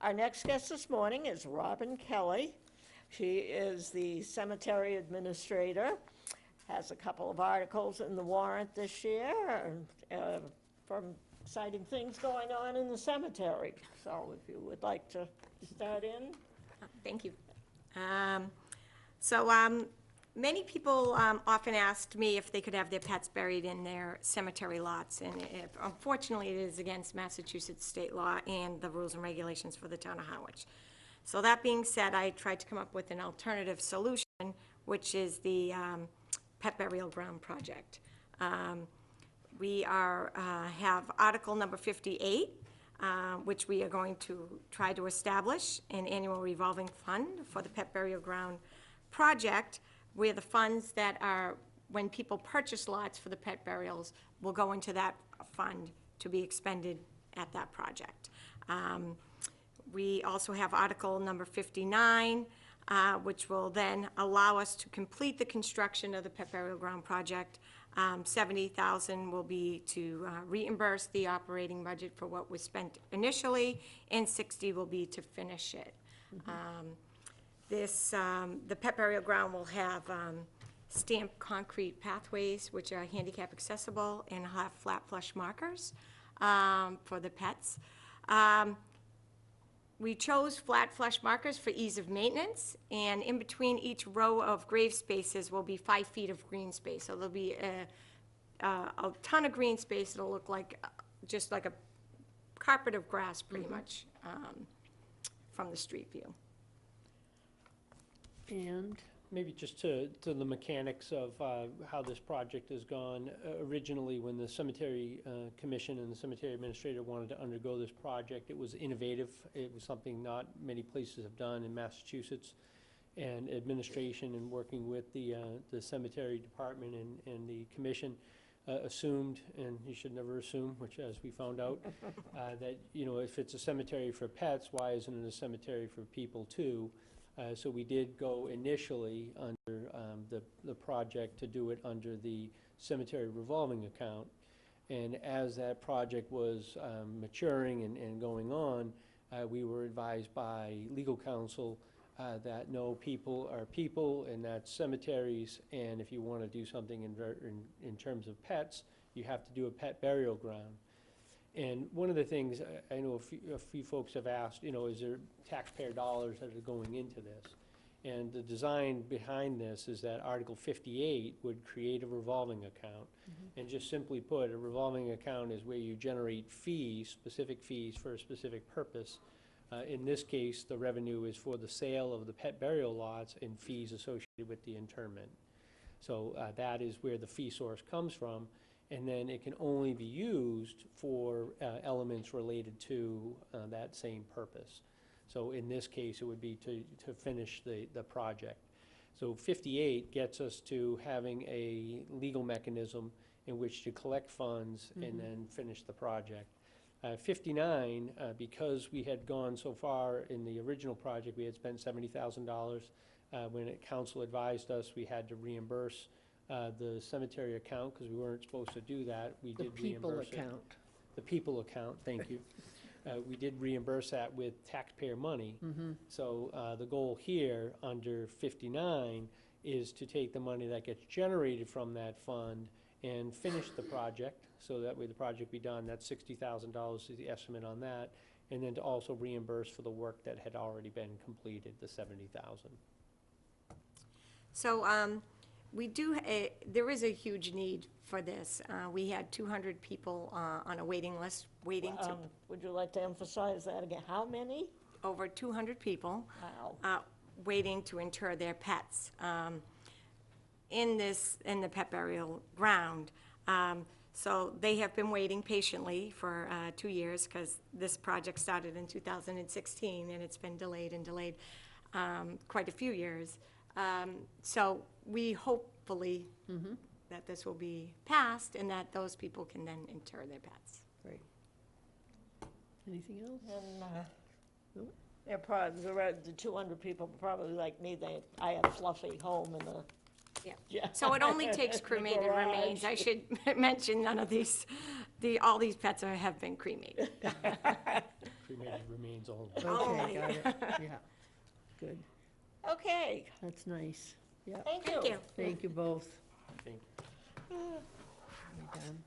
Our next guest this morning is Robbin Kelley. She is the cemetery administrator, has a couple of articles in the warrant this year from exciting things going on in the cemetery. So if you would like to start in. Thank you. Many people often asked me if they could have their pets buried in their cemetery lots, and unfortunately, it is against Massachusetts state law and the rules and regulations for the town of Harwich. So that being said, I tried to come up with an alternative solution, which is the pet burial ground project. We have Article number 58, which we are going to try to establish an annual revolving fund for the pet burial ground project, where the funds that are, when people purchase lots for the pet burials, will go into that fund to be expended at that project. We also have Article number 59, which will then allow us to complete the construction of the pet burial ground project. $70,000 will be to reimburse the operating budget for what was spent initially, and $60,000 will be to finish it. The pet burial ground will have stamped concrete pathways, which are handicap accessible, and have flat flush markers for the pets. We chose flat flush markers for ease of maintenance, and in between each row of grave spaces will be 5 feet of green space. So there'll be a ton of green space. It'll look like just like a carpet of grass, pretty much, from the street view. And maybe just to the mechanics of how this project has gone. Originally, when the Cemetery Commission and the Cemetery Administrator wanted to undergo this project, it was innovative. It was something not many places have done in Massachusetts. And administration, and working with the Cemetery Department and the Commission, assumed, and you should never assume, which as we found out, that, you know, if it's a cemetery for pets, why isn't it a cemetery for people too? So we did go initially under the project to do it under the cemetery revolving account. And as that project was maturing and going on, we were advised by legal counsel that no, people are people, and that's cemeteries, and if you want to do something in terms of pets, you have to do a pet burial ground. And one of the things, I know a few folks have asked, you know, is there taxpayer dollars that are going into this? And the design behind this is that Article 58 would create a revolving account. And just simply put, a revolving account is where you generate fees, specific fees for a specific purpose. In this case, the revenue is for the sale of the pet burial lots and fees associated with the interment. So that is where the fee source comes from. And then it can only be used for elements related to that same purpose. So in this case, it would be to finish the project. So 58 gets us to having a legal mechanism in which to collect funds and then finish the project. 59, because we had gone so far in the original project, we had spent $70,000. When council advised us, we had to reimburse the cemetery account, because we weren't supposed to do that. We did reimburse it. The people account, thank you. We did reimburse that with taxpayer money. So the goal here under 59 is to take the money that gets generated from that fund and finish the project, so that way the project be done. That's $60,000 is the estimate on that, and then to also reimburse for the work that had already been completed, the $70,000. So we do, there is a huge need for this. We had 200 people on a waiting list waiting to. would you like to emphasize that again? How many? Over 200 people. Wow. Waiting to inter their pets in the pet burial ground. So they have been waiting patiently for 2 years, because this project started in 2016 and it's been delayed and delayed quite a few years. So we hopefully that this will be passed and that those people can then inter their pets. Great. Anything else? And they're probably, the 200 people probably like me. I have Fluffy home in the. Yeah. So it only takes cremated remains. I should mention none of these, all these pets have been cremated. cremated remains only. Okay, got it, yeah. Good, Okay, that's nice. Yeah, thank you. Thank you. thank you both. I think. We done?